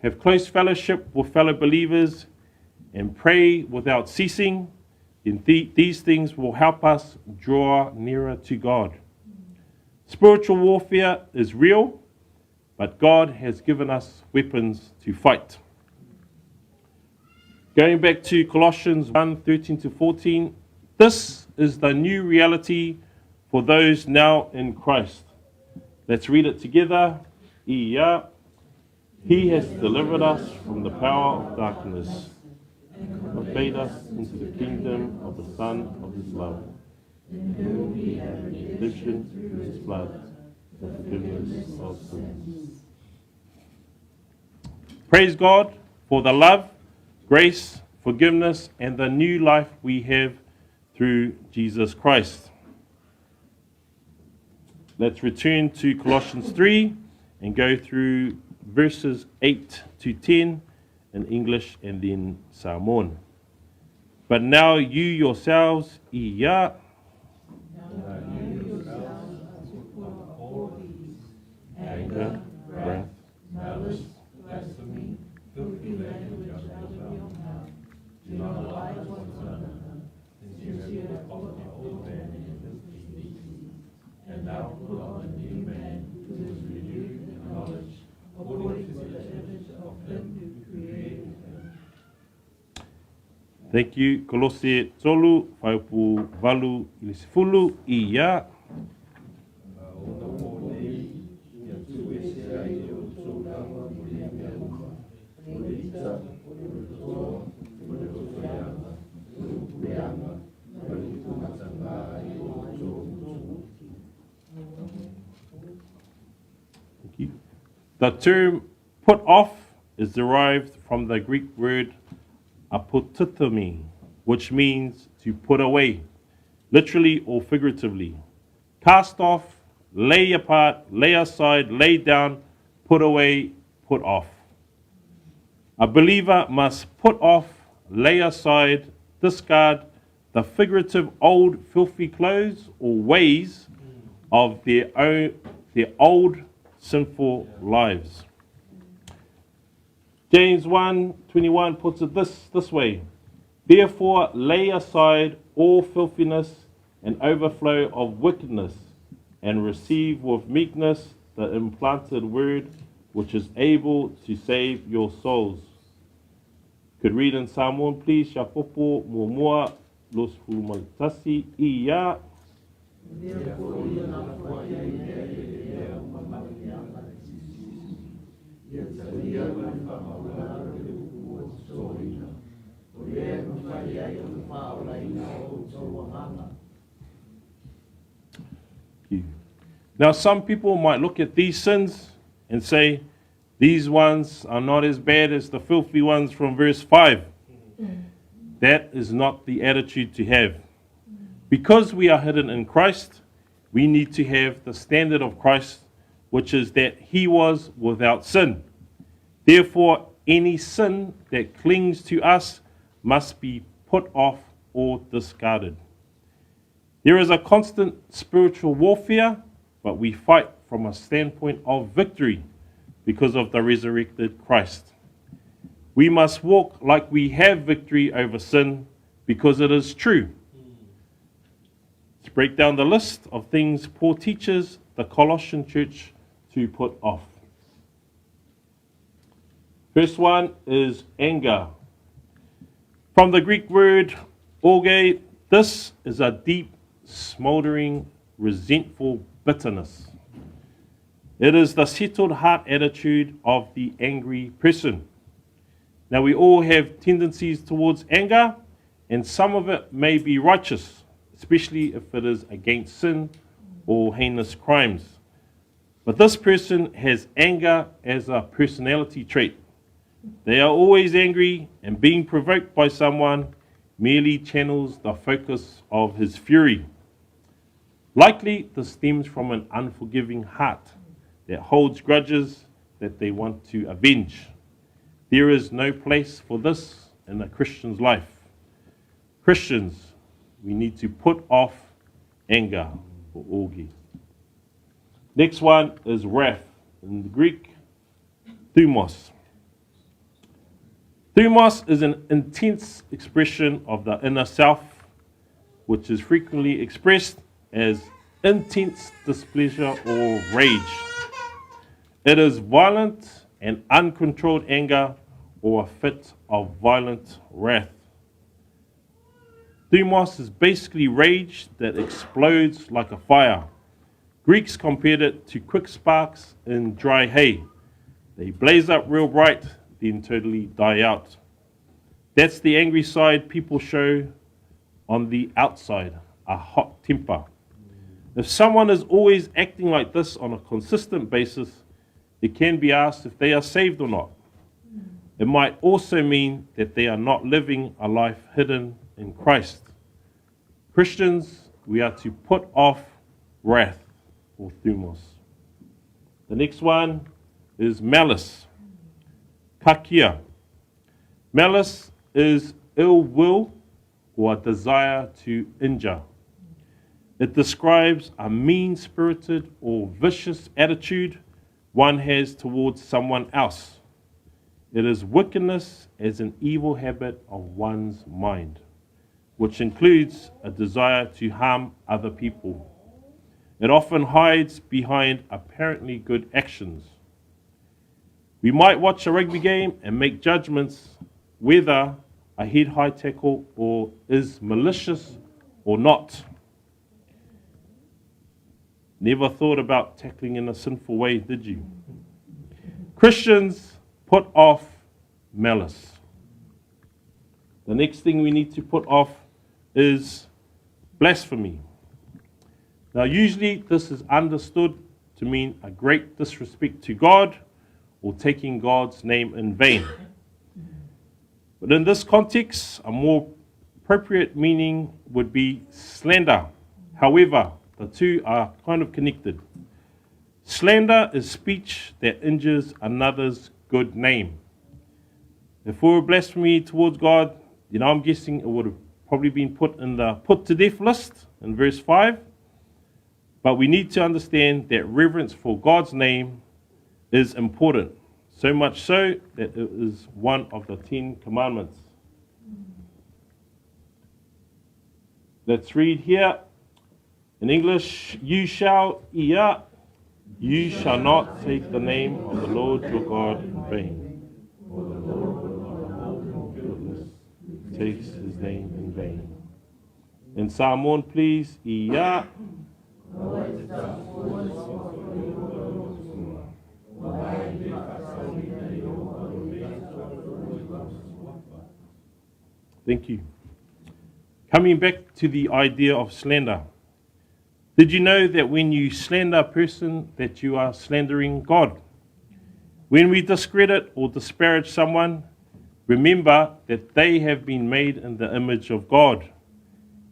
Speaker 3: have close fellowship with fellow believers, and pray without ceasing, then these things will help us draw nearer to God. Spiritual warfare is real, but God has given us weapons to fight. Going back to Colossians 1:13-14, this is the new reality for those now in Christ. Let's read it together. Ia. He has delivered us from the power of darkness and conveyed us into the kingdom of the Son of his love, in whom we have redemption through his blood, the forgiveness of sins. Praise God for the love, grace, forgiveness, and the new life we have through Jesus Christ. Let's return to Colossians 3 and go through verses 8 to 10 in English and then Samoan. But now you yourselves, ia, anger, wrath,
Speaker 2: malice, blasphemy, filthy language out of your mouth. Do not lie to one another, since you have put the old man in his deeds, and now put on a new man who is renewed in knowledge, according to the image of him who created him.
Speaker 3: Thank you. Kolosi tolu, whaipu valu ilisifulu, ia. The term put off is derived from the Greek word apotithemi, which means to put away, literally or figuratively. Cast off, lay apart, lay aside, lay down, put away, put off. A believer must put off, lay aside, discard the figurative old filthy clothes or ways of their old sinful lives. James 1:21 puts it this way. Therefore lay aside all filthiness and overflow of wickedness, and receive with meekness the implanted word, which is able to save your souls. Could read in Samoan, please. Shapopo muamua los fulmaltasi iya. Now, some people might look at these sins and say, these ones are not as bad as the filthy ones from verse 5. That is not the attitude to have. Because we are hidden in Christ, we need to have the standard of Christ, which is that he was without sin. Therefore, any sin that clings to us must be put off or discarded. There is a constant spiritual warfare, but we fight from a standpoint of victory because of the resurrected Christ. We must walk like we have victory over sin because it is true. Let's break down the list of things Paul teaches the Colossian church to put off. First one is anger. From the Greek word orge, this is a deep, smoldering, resentful bitterness. It is the settled heart attitude of the angry person. Now, we all have tendencies towards anger, and some of it may be righteous, especially if it is against sin or heinous crimes. But this person has anger as a personality trait. They are always angry, and being provoked by someone merely channels the focus of his fury. Likely, this stems from an unforgiving heart that holds grudges that they want to avenge. There is no place for this in a Christian's life. Christians, we need to put off anger or orge. Next one is wrath. In the Greek, thumos. Thumos is an intense expression of the inner self, which is frequently expressed as intense displeasure or rage. It is violent and uncontrolled anger or a fit of violent wrath. Thumos is basically rage that explodes like a fire. Greeks compared it to quick sparks in dry hay. They blaze up real bright, then totally die out. That's the angry side people show on the outside, a hot temper. If someone is always acting like this on a consistent basis, it can be asked if they are saved or not. It might also mean that they are not living a life hidden in Christ. Christians, we are to put off wrath or thumos. The next one is malice. Kakia. Malice is ill will or a desire to injure. It describes a mean-spirited or vicious attitude one has towards someone else. It is wickedness as an evil habit of one's mind, which includes a desire to harm other people. It often hides behind apparently good actions. We might watch a rugby game and make judgments whether a head-high tackle or is malicious or not. Never thought about tackling in a sinful way, did you? Christians, put off malice. The next thing we need to put off is blasphemy. Now, usually this is understood to mean a great disrespect to God or taking God's name in vain. But in this context, a more appropriate meaning would be slander. However, the two are kind of connected. Slander is speech that injures another's good name. If we were blasphemy towards God, I'm guessing it would have probably been put in the put to death list in verse 5. But we need to understand that reverence for God's name is important, so much so that it is one of the 10 commandments. Let's read here in English. You shall not take the name of the Lord your God in vain. For the Lord will not goodness takes his name in vain. In Samoan, please. Thank you. Coming back to the idea of slander. Did you know that when you slander a person that you are slandering God? When we discredit or disparage someone, remember that they have been made in the image of God.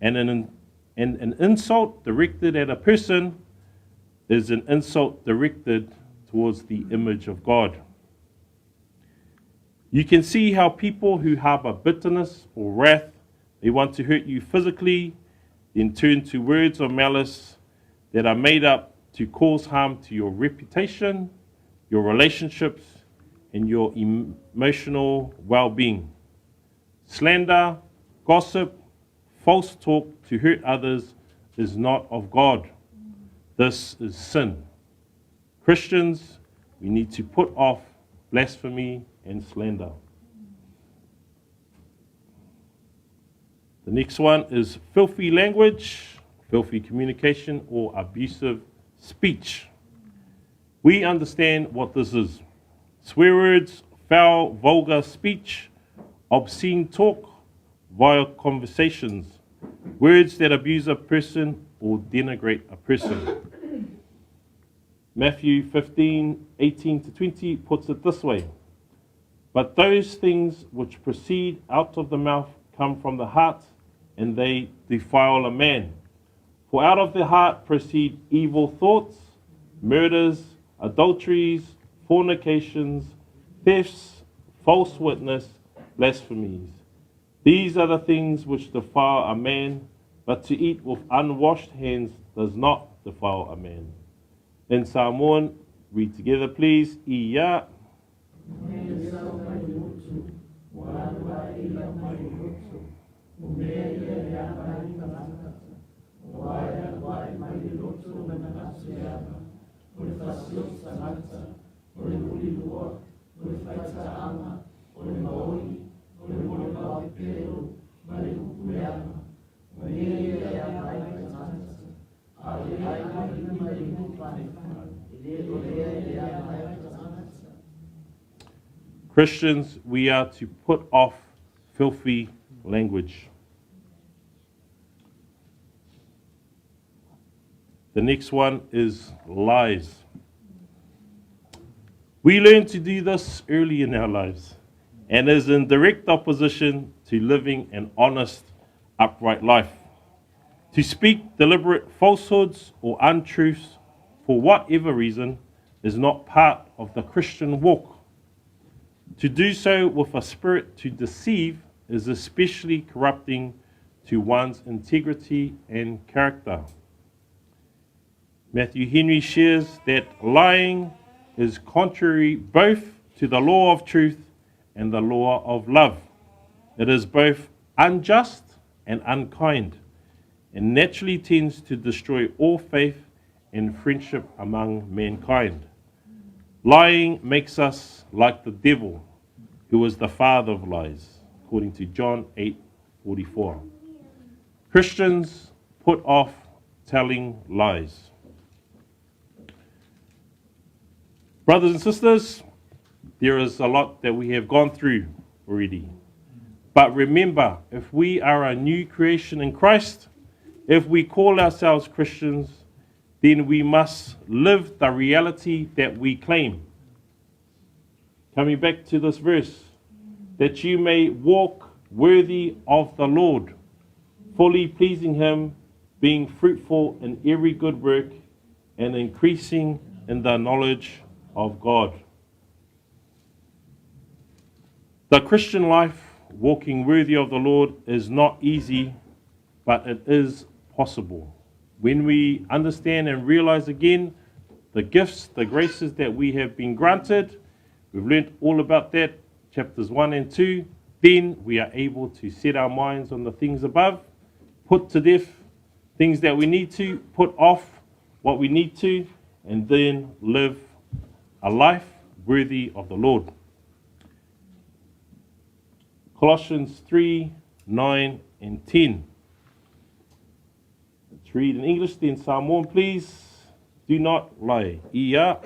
Speaker 3: And an insult directed at a person is an insult directed towards the image of God. You can see how people who harbor bitterness or wrath, they want to hurt you physically, then turn to words of malice that are made up to cause harm to your reputation, your relationships, and your emotional well-being. Slander, gossip, false talk to hurt others is not of God. This is sin. Christians, we need to put off blasphemy and slander. The next one is filthy language, filthy communication, or abusive speech. We understand what this is. Swear words, foul, vulgar speech, obscene talk, vile conversations, words that abuse a person or denigrate a person. Matthew 15:18-20 puts it this way. But those things which proceed out of the mouth come from the heart, and they defile a man. For out of the heart proceed evil thoughts, murders, adulteries, fornications, thefts, false witness, blasphemies. These are the things which defile a man, but to eat with unwashed hands does not defile a man. In Samoan, read together please. Ia. Christians, we are to put off filthy language. The next one is lies. We learn to do this early in our lives and is in direct opposition to living an honest, upright life. To speak deliberate falsehoods or untruths for whatever reason is not part of the Christian walk. To do so with a spirit to deceive is especially corrupting to one's integrity and character. Matthew Henry shares that lying is contrary both to the law of truth and the law of love. It is both unjust and unkind, and naturally tends to destroy all faith and friendship among mankind. Lying makes us like the devil, who is the father of lies, according to John 8:44. Christians put off telling lies. Brothers and sisters, there is a lot that we have gone through already. But remember, if we are a new creation in Christ, if we call ourselves Christians, then we must live the reality that we claim. Coming back to this verse, that you may walk worthy of the Lord, fully pleasing Him, being fruitful in every good work, and increasing in the knowledge of God. The Christian life, walking worthy of the Lord, is not easy, but it is possible. When we understand and realize again the gifts, the graces that we have been granted, we've learned all about that, chapters 1 and 2, then we are able to set our minds on the things above, put to death things that we need to, put off what we need to, and then live a life worthy of the Lord. Colossians 3:9 and 10. Let's read in English, then Samoan, please. Do not lie. Ia.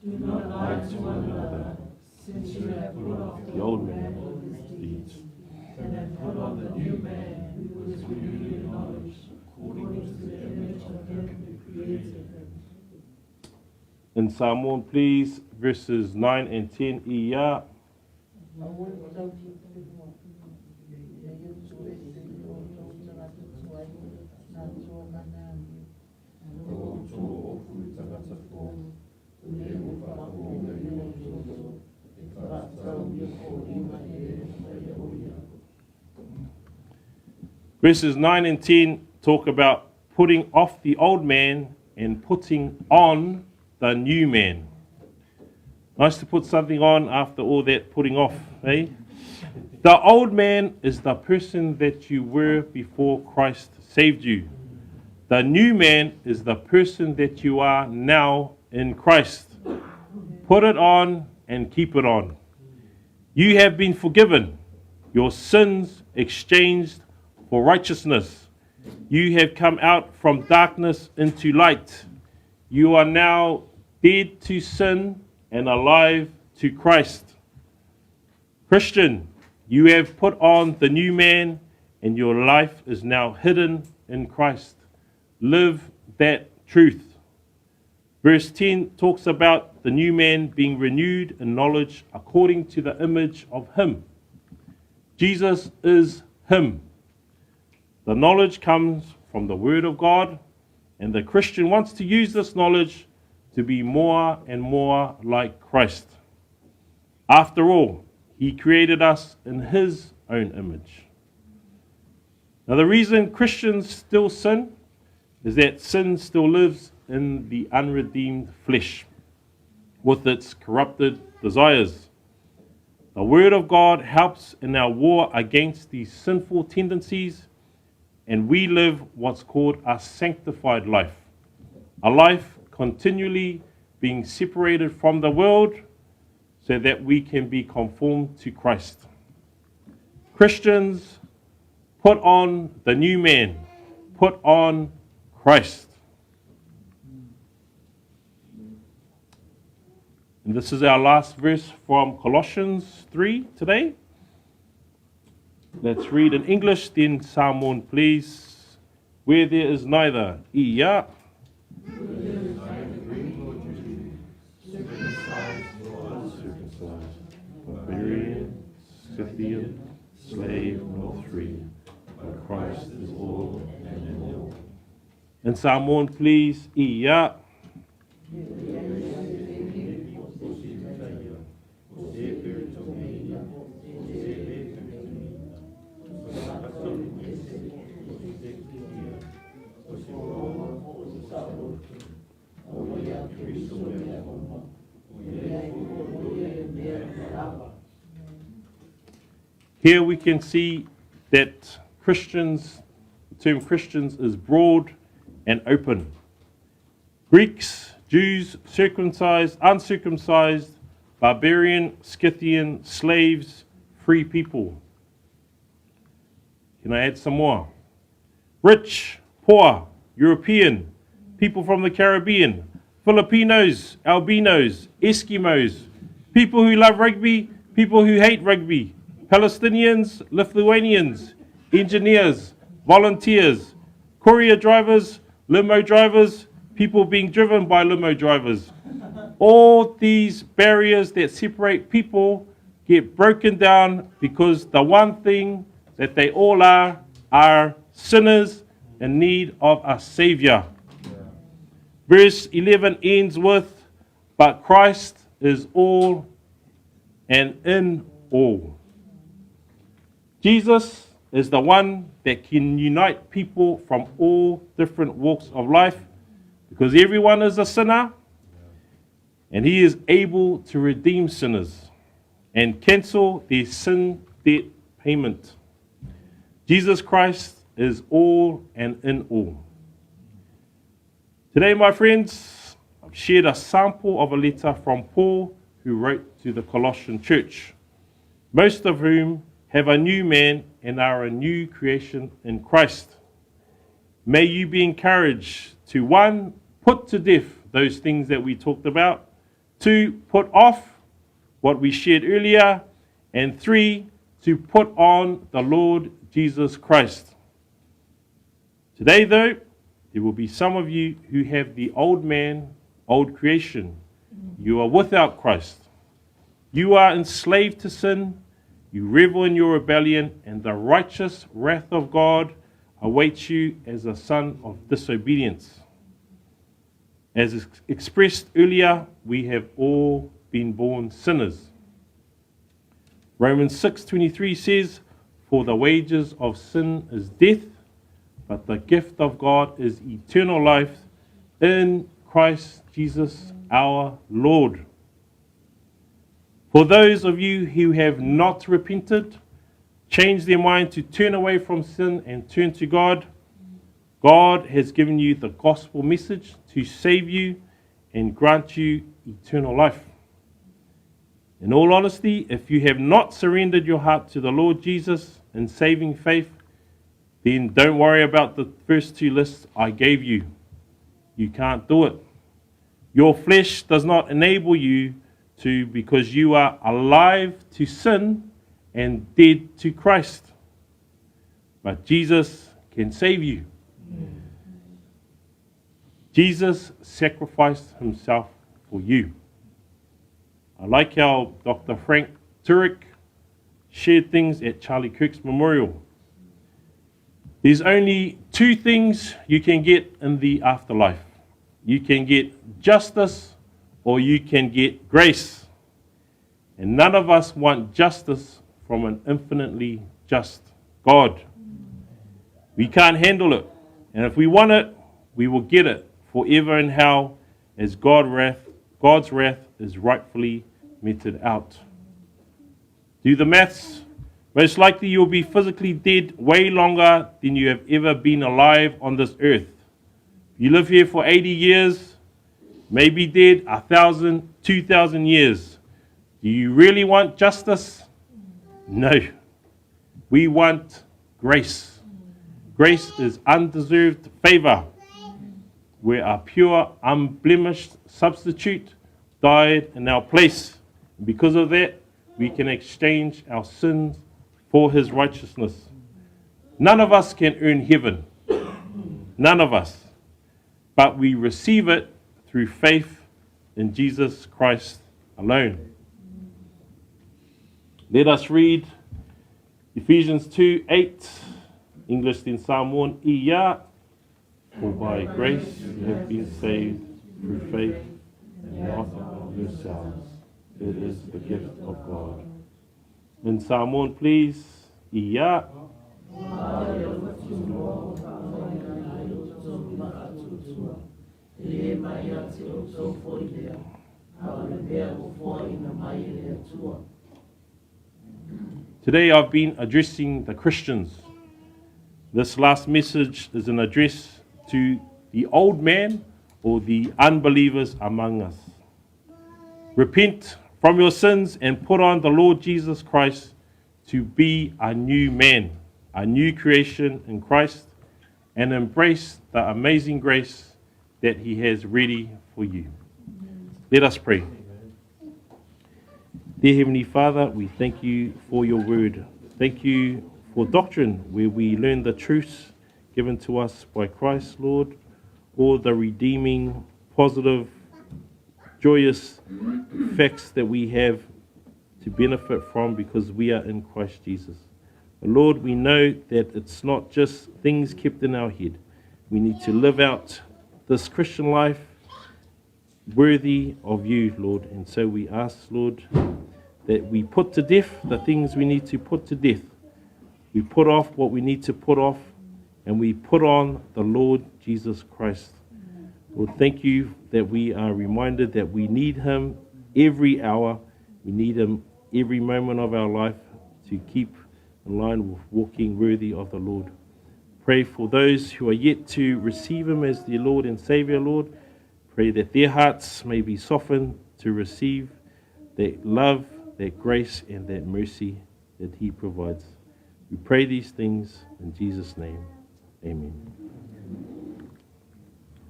Speaker 2: Do not lie to one another, since you have put off
Speaker 3: The old man
Speaker 2: with his deeds,
Speaker 3: deeds.
Speaker 2: and have put on the new man, who is renewed in knowledge, according to the image of him who created him.
Speaker 3: In Samoan, please, verses 9 and 10. Ia. Verses 9 and 10 talk about putting off the old man and putting on the new man. Nice to put something on after all that putting off, eh? The old man is the person that you were before Christ saved you. The new man is the person that you are now in Christ. Put it on and keep it on. You have been forgiven, your sins exchanged for righteousness. You have come out from darkness into light. You are now dead to sin and alive to Christ. Christian, you have put on the new man and your life is now hidden in Christ. Live that truth. Verse 10 talks about the new man being renewed in knowledge according to the image of him. Jesus is him. The knowledge comes from the Word of God, and the Christian wants to use this knowledge to be more and more like Christ. After all, He created us in His own image. Now, the reason Christians still sin is that sin still lives in the unredeemed flesh with its corrupted desires. The Word of God helps in our war against these sinful tendencies, and we live what's called a sanctified life, a life continually being separated from the world so that we can be conformed to Christ. Christians, put on the new man, put on Christ. And this is our last verse from Colossians 3 today. Let's read in English, then Samoan, please. Where there is neither ia, barbarian, Scythian, slave, nor free, but Christ is all and in all. And Samoan, please, ia. Here we can see that Christians, the term Christians is broad and open. Greeks, Jews, circumcised, uncircumcised, barbarian, Scythian, slaves, free people. Can I add some more? Rich, poor, European, people from the Caribbean, Filipinos, albinos, Eskimos, people who love rugby, people who hate rugby, Palestinians, Lithuanians, engineers, volunteers, courier drivers, limo drivers, people being driven by limo drivers. All these barriers that separate people get broken down because the one thing that they all are sinners in need of a Savior. Verse 11 ends with, but Christ is all and in all. Jesus is the one that can unite people from all different walks of life because everyone is a sinner and He is able to redeem sinners and cancel their sin debt payment. Jesus Christ is all and in all. Today, my friends, I've shared a sample of a letter from Paul who wrote to the Colossian church, most of whom have a new man and are a new creation in Christ. May you be encouraged to, 1, put to death those things that we talked about, 2, put off what we shared earlier, and 3, to put on the Lord Jesus Christ. Today, though, there will be some of you who have the old man, old creation. You are without Christ. You are enslaved to sin. You revel in your rebellion, and the righteous wrath of God awaits you as a son of disobedience. As expressed earlier, we have all been born sinners. Romans 6:23 says, for the wages of sin is death, but the gift of God is eternal life in Christ Jesus our Lord. For those of you who have not repented, changed their mind to turn away from sin and turn to God, God has given you the gospel message to save you and grant you eternal life. In all honesty, if you have not surrendered your heart to the Lord Jesus in saving faith, then don't worry about the first two lists I gave you. You can't do it. Your flesh does not enable you to, because you are alive to sin and dead to Christ. But Jesus can save you. Jesus sacrificed himself for you. I like how Dr. Frank Turek shared things at Charlie Kirk's memorial. There's only two things you can get in the afterlife. You can get justice or you can get grace. And none of us want justice from an infinitely just God. We can't handle it. And if we want it, we will get it forever in hell as God's wrath is rightfully meted out. Do the maths. Most likely you'll be physically dead way longer than you have ever been alive on this earth. You live here for 80 years, maybe dead 1,000, 2,000 years. Do you really want justice? No. We want grace. Grace is undeserved favor, where a pure, unblemished substitute died in our place. Because of that, we can exchange our sins for his righteousness. None of us can earn heaven. None of us. But we receive it through faith in Jesus Christ alone. Let us read Ephesians 2:8, English in Samoan, Ia, for by grace you have been saved through faith, and not of yourselves. It is the gift of God. In Samoan, please, Ia. Today I've been addressing the Christians. This last message is an address to the old man or the unbelievers among us. Repent from your sins and put on the Lord Jesus Christ to be a new man, a new creation in Christ, and embrace the amazing grace that he has ready for you. Let us pray. Dear Heavenly Father, we thank you for your word. Thank you for doctrine, where we learn the truths given to us by Christ, Lord, all the redeeming, positive, joyous facts that we have to benefit from because we are in Christ Jesus. Lord, we know that it's not just things kept in our head. We need to live out this Christian life worthy of you, Lord. And so we ask, Lord, that we put to death the things we need to put to death. We put off what we need to put off, and we put on the Lord Jesus Christ. Lord, thank you that we are reminded that we need him every hour. We need him every moment of our life to keep in line with walking worthy of the Lord. Pray for those who are yet to receive him as their Lord and Savior, Lord. Pray that their hearts may be softened to receive that love, that grace, and that mercy that he provides. We pray these things in Jesus' name. Amen.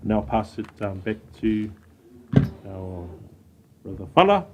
Speaker 3: Now pass it back to our brother Fala.